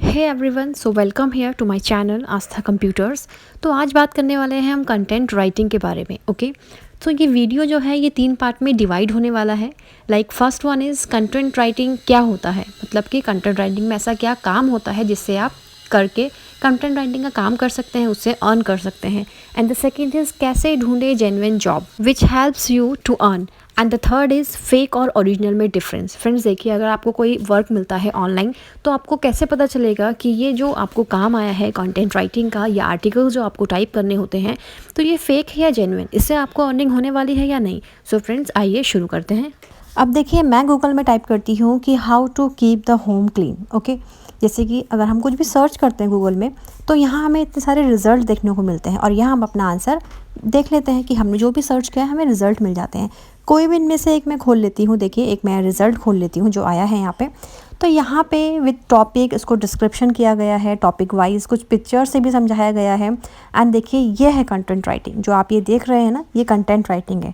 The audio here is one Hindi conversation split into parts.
Hey everyone, so welcome here to my channel Aastha computers. तो आज बात करने वाले हैं हम कंटेंट राइटिंग के बारे में। ओके, तो ये वीडियो जो है ये 3 पार्ट में डिवाइड होने वाला है। First one is content writing क्या होता है, मतलब कि कंटेंट राइटिंग में ऐसा क्या काम होता है जिससे आप करके कंटेंट राइटिंग का काम कर सकते हैं, उससे अर्न कर सकते हैं। एंड द सेकेंड इज़ कैसे ढूंढे genuine job which helps you to earn. And the third is fake और ओरिजिनल में डिफरेंस। फ्रेंड्स देखिए, अगर आपको कोई वर्क मिलता है ऑनलाइन तो आपको कैसे पता चलेगा कि ये जो आपको काम आया है कंटेंट राइटिंग का या आर्टिकल जो आपको टाइप करने होते हैं तो ये फेक है या जेन्युइन, इससे आपको अर्निंग होने वाली है या नहीं। सो फ्रेंड्स आइए शुरू करते हैं। अब देखिए, मैं गूगल में टाइप करती हूँ कि how to keep the home clean. Okay, जैसे कि अगर हम कुछ भी सर्च करते हैं गूगल में तो यहाँ हमें इतने सारे रिजल्ट देखने को मिलते हैं और यहाँ हम अपना आंसर देख लेते हैं कि हमने जो भी सर्च किया है हमें रिजल्ट मिल जाते हैं। कोई भी इनमें से एक मैं खोल लेती हूँ। देखिए, एक मैं रिजल्ट खोल लेती हूँ जो आया है यहाँ पे। तो यहाँ पे विद टॉपिक इसको डिस्क्रिप्शन किया गया है, टॉपिक वाइज कुछ पिक्चर से भी समझाया गया है। एंड देखिए, ये है कंटेंट राइटिंग। जो आप ये देख रहे हैं ना, ये कंटेंट राइटिंग है।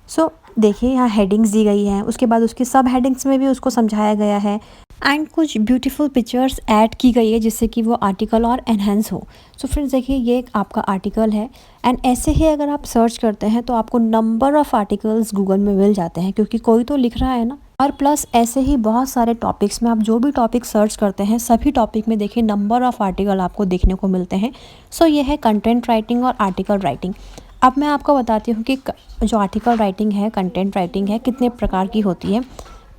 सो देखिए, यहाँ हेडिंग्स दी गई हैं, उसके बाद उसकी सब हेडिंग्स में भी उसको समझाया गया है एंड कुछ ब्यूटीफुल पिक्चर्स ऐड की गई है जिससे कि वो आर्टिकल और एनहेंस हो। सो फ्रेंड्स देखिए, ये एक आपका आर्टिकल है एंड ऐसे ही अगर आप सर्च करते हैं तो आपको नंबर ऑफ़ आर्टिकल्स गूगल में मिल जाते हैं, क्योंकि कोई तो लिख रहा है ना। और प्लस ऐसे ही बहुत सारे टॉपिक्स में आप जो भी टॉपिक सर्च करते हैं सभी टॉपिक में देखिए नंबर ऑफ़ आर्टिकल आपको देखने को मिलते हैं। सो ये है कंटेंट राइटिंग और आर्टिकल राइटिंग। अब मैं आपको बताती हूँ कि जो आर्टिकल राइटिंग है, कंटेंट राइटिंग है, कितने प्रकार की होती है।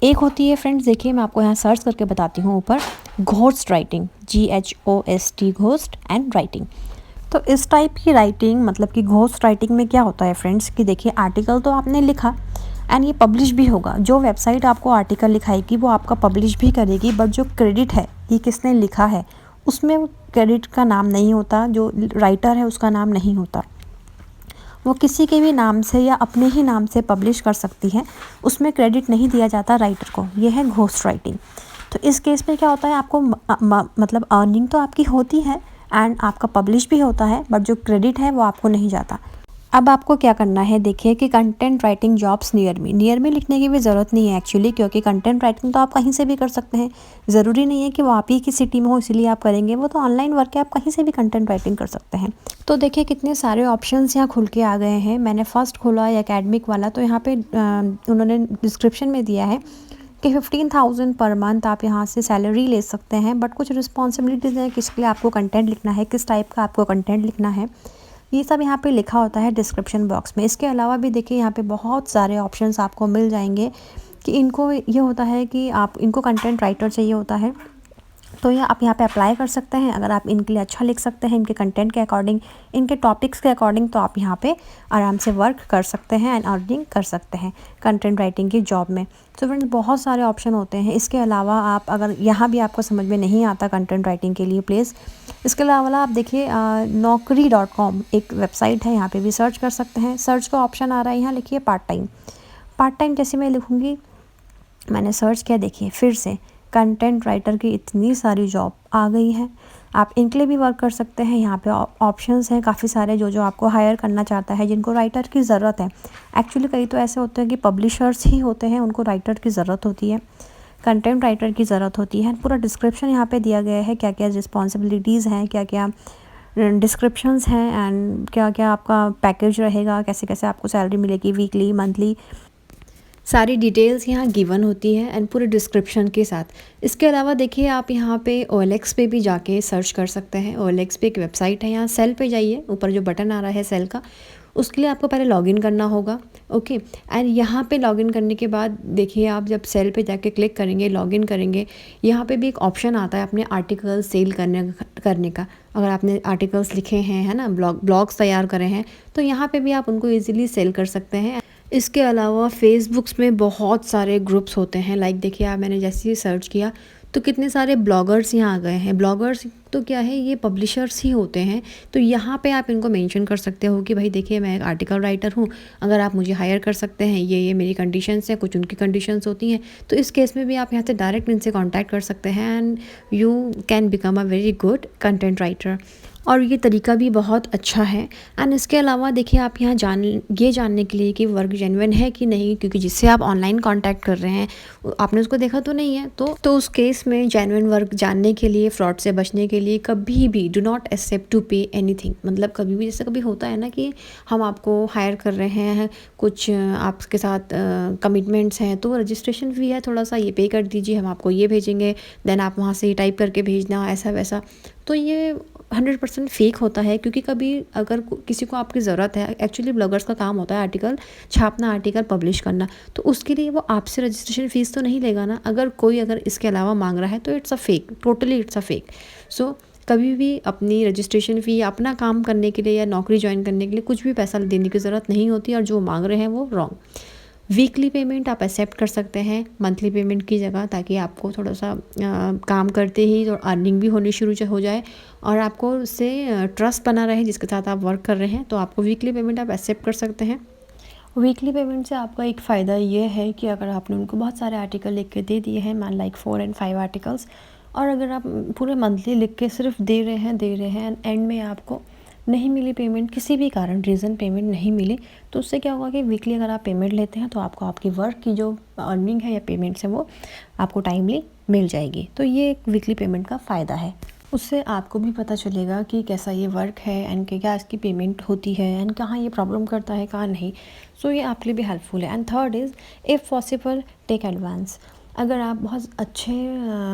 एक होती है फ्रेंड्स, देखिए मैं आपको यहाँ सर्च करके बताती हूँ ऊपर, ghost writing, GHOST, ghost and writing. तो इस टाइप की राइटिंग, मतलब कि घोस्ट राइटिंग में क्या होता है फ्रेंड्स कि देखिए, आर्टिकल तो आपने लिखा एंड ये पब्लिश भी होगा। जो वेबसाइट आपको आर्टिकल लिखाएगी वो आपका पब्लिश भी करेगी, बट जो क्रेडिट है ये किसने लिखा है उसमें क्रेडिट का नाम नहीं होता, जो राइटर है उसका नाम नहीं होता। वो किसी के भी नाम से या अपने ही नाम से पब्लिश कर सकती है, उसमें क्रेडिट नहीं दिया जाता राइटर को। ये है घोस्ट राइटिंग। तो इस केस में क्या होता है, आपको मतलब अर्निंग तो आपकी होती है एंड आपका पब्लिश भी होता है, बट जो क्रेडिट है वो आपको नहीं जाता। अब आपको क्या करना है, देखिए कि content writing jobs near me लिखने की भी ज़रूरत नहीं है एक्चुअली, क्योंकि कंटेंट राइटिंग तो आप कहीं से भी कर सकते हैं। ज़रूरी नहीं है कि वो आप ही की सिटी में हो इसीलिए आप करेंगे, वो तो ऑनलाइन वर्क है, आप कहीं से भी कंटेंट राइटिंग कर सकते हैं। तो देखिए, कितने सारे ऑप्शंस यहाँ खुल के आ गए हैं। मैंने फ़र्स्ट खोला एकेडमिक वाला, तो यहाँ पे उन्होंने डिस्क्रिप्शन में दिया है कि 15,000 पर मंथ आप यहाँ से सैलरी ले सकते हैं, बट कुछ रिस्पॉन्सिबिलिटीज़ हैं किसके लिए आपको कंटेंट लिखना है, किस टाइप का आपको कंटेंट लिखना है, ये सब यहाँ पे लिखा होता है डिस्क्रिप्शन बॉक्स में। इसके अलावा भी देखिए, यहाँ पे बहुत सारे ऑप्शंस आपको मिल जाएंगे कि इनको ये होता है कि आप इनको कंटेंट राइटर चाहिए होता है तो ये आप यहाँ पे अप्लाई कर सकते हैं। अगर आप इनके लिए अच्छा लिख सकते हैं, इनके कंटेंट के अकॉर्डिंग, इनके टॉपिक्स के अकॉर्डिंग, तो आप यहाँ पे आराम से वर्क कर सकते हैं एंड अर्निंग कर सकते हैं कंटेंट राइटिंग की जॉब में। तो फ्रेंड्स बहुत सारे ऑप्शन होते हैं। इसके अलावा आप अगर यहाँ भी आपको समझ में नहीं आता कंटेंट राइटिंग के लिए प्लीज़, इसके अलावा आप देखिए naukri.com एक वेबसाइट है, यहाँ पर भी सर्च कर सकते हैं। सर्च का ऑप्शन आ रहा है, यहाँ लिखिए पार्ट टाइम। पार्ट टाइम जैसे मैं लिखूँगी, मैंने सर्च किया, देखिए फिर से कंटेंट राइटर की इतनी सारी जॉब आ गई है। आप इनके लिए भी वर्क कर सकते हैं। यहाँ पे ऑप्शंस हैं काफ़ी सारे, जो आपको हायर करना चाहता है, जिनको राइटर की ज़रूरत है। एक्चुअली कई तो ऐसे होते हैं कि पब्लिशर्स ही होते हैं, उनको राइटर की ज़रूरत होती है, कंटेंट राइटर की ज़रूरत होती है। पूरा डिस्क्रिप्शन यहाँ पे दिया गया है, क्या क्या रिस्पॉन्सिबिलिटीज़ हैं, क्या क्या डिस्क्रिप्शंस हैं एंड क्या क्या आपका पैकेज रहेगा, कैसे कैसे आपको सैलरी मिलेगी, वीकली, मंथली, सारी डिटेल्स यहाँ गिवन होती है एंड पूरे डिस्क्रिप्शन के साथ। इसके अलावा देखिए, आप यहाँ पे OLX पे भी जाके सर्च कर सकते हैं। OLX पे एक वेबसाइट है, यहाँ सेल पे जाइए, ऊपर जो बटन आ रहा है सेल का, उसके लिए आपको पहले लॉगिन करना होगा। ओके, एंड यहाँ पे लॉगिन करने के बाद देखिए, आप जब सेल पे जाके क्लिक करेंगे, लॉगिन करेंगे, यहाँ पे भी एक ऑप्शन आता है अपने आर्टिकल्स सेल करने का। अगर आपने आर्टिकल्स लिखे हैं, है ना, ब्लॉग्स तैयार करे हैं, तो यहाँ पे भी आप उनको ईजिली सेल कर सकते हैं। इसके अलावा फेसबुक्स में बहुत सारे ग्रुप्स होते हैं। देखिए, आप मैंने जैसे ही सर्च किया तो कितने सारे ब्लॉगर्स यहाँ आ गए हैं। ब्लॉगर्स तो क्या है ये पब्लिशर्स ही होते हैं। तो यहाँ पे आप इनको मेंशन कर सकते हो कि भाई देखिए मैं एक आर्टिकल राइटर हूँ, अगर आप मुझे हायर कर सकते हैं, ये मेरी कंडीशंस हैं, कुछ उनकी कंडीशंस होती हैं। तो इस केस में भी आप यहाँ से डायरेक्ट इनसे कॉन्टैक्ट कर सकते हैं and you can become a very good content writer. और ये तरीका भी बहुत अच्छा है। एंड इसके अलावा देखिए आप यहाँ ये जानने के लिए कि वर्क जेन्युइन है कि नहीं, क्योंकि जिससे आप ऑनलाइन कांटेक्ट कर रहे हैं आपने उसको देखा तो नहीं है, तो उस केस में जेन्युइन वर्क जानने के लिए, फ्रॉड से बचने के लिए कभी भी do not accept to pay anything. मतलब कभी भी, जैसे कभी होता है ना कि हम आपको हायर कर रहे हैं, कुछ आपके साथ कमिटमेंट्स हैं, तो रजिस्ट्रेशन फ़ी है थोड़ा सा, ये पे कर दीजिए, हम आपको ये भेजेंगे, देन आप वहाँ से टाइप करके भेजना, ऐसा वैसा। तो ये 100% फेक होता है, क्योंकि कभी अगर किसी को आपकी ज़रूरत है, एक्चुअली ब्लॉगर्स का काम होता है आर्टिकल छापना, आर्टिकल पब्लिश करना, तो उसके लिए वो आपसे रजिस्ट्रेशन फ़ीस तो नहीं लेगा ना। अगर इसके अलावा मांग रहा है तो it's a fake, totally it's a fake. So कभी भी अपनी रजिस्ट्रेशन फ़ी, अपना काम करने के लिए या नौकरी ज्वाइन करने के लिए कुछ भी पैसा देने की ज़रूरत नहीं होती, और जो मांग रहे हैं वो रॉन्ग। वीकली पेमेंट आप एक्सेप्ट कर सकते हैं मंथली पेमेंट की जगह, ताकि आपको थोड़ा सा काम करते ही तो अर्निंग भी होनी शुरू हो जाए, और आपको उससे ट्रस्ट बना रहे जिसके साथ आप वर्क कर रहे हैं। तो आपको वीकली पेमेंट आप एक्सेप्ट कर सकते हैं। वीकली पेमेंट से आपका एक फ़ायदा ये है कि अगर आपने उनको बहुत सारे आर्टिकल लिख के दे दिए हैं, मान लाइक 4 और 5 आर्टिकल्स, और अगर आप पूरे मंथली लिख के सिर्फ दे रहे हैं एंड में आपको नहीं मिली पेमेंट, किसी भी कारण रीज़न पेमेंट नहीं मिली, तो उससे क्या होगा कि वीकली अगर आप पेमेंट लेते हैं तो आपको आपकी वर्क की जो अर्निंग है या पेमेंट्स है वो आपको टाइमली मिल जाएगी। तो ये एक वीकली पेमेंट का फ़ायदा है। उससे आपको भी पता चलेगा कि कैसा ये वर्क है एंड क्या इसकी पेमेंट होती है एंड कहाँ ये प्रॉब्लम करता है, कहाँ नहीं। सो ये आपके लिए भी हेल्पफुल है। And third is, if possible take advance. अगर आप बहुत अच्छे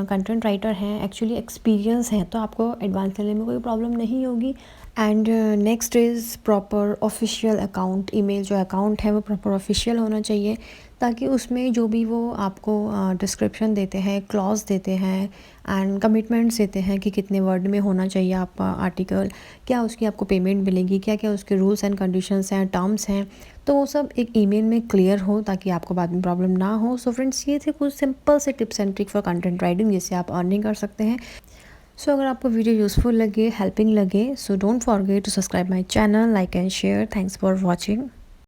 कंटेंट राइटर हैं, एक्चुअली एक्सपीरियंस हैं, तो आपको एडवांस लेने में कोई प्रॉब्लम नहीं होगी। And next is proper official account. Email जो अकाउंट है वो प्रॉपर ऑफिशियल होना चाहिए, ताकि उसमें जो भी वो आपको डिस्क्रिप्शन देते हैं, क्लॉज देते हैं एंड कमिटमेंट्स देते हैं कि कितने वर्ड में होना चाहिए आपका आर्टिकल, क्या उसकी आपको पेमेंट मिलेगी, क्या क्या उसके रूल्स एंड कंडीशंस हैं, टर्म्स हैं, तो वो सब एक ईमेल में क्लियर हो, ताकि आपको बाद में प्रॉब्लम ना हो। सो फ्रेंड्स, ये थे कुछ सिंपल से tips and trick for content writing, जिससे आप अर्निंग कर सकते हैं। सो अगर आपको वीडियो यूज़फुल लगे, हेल्पिंग लगे, so don't forget to subscribe my channel, like and share. Thanks for watching.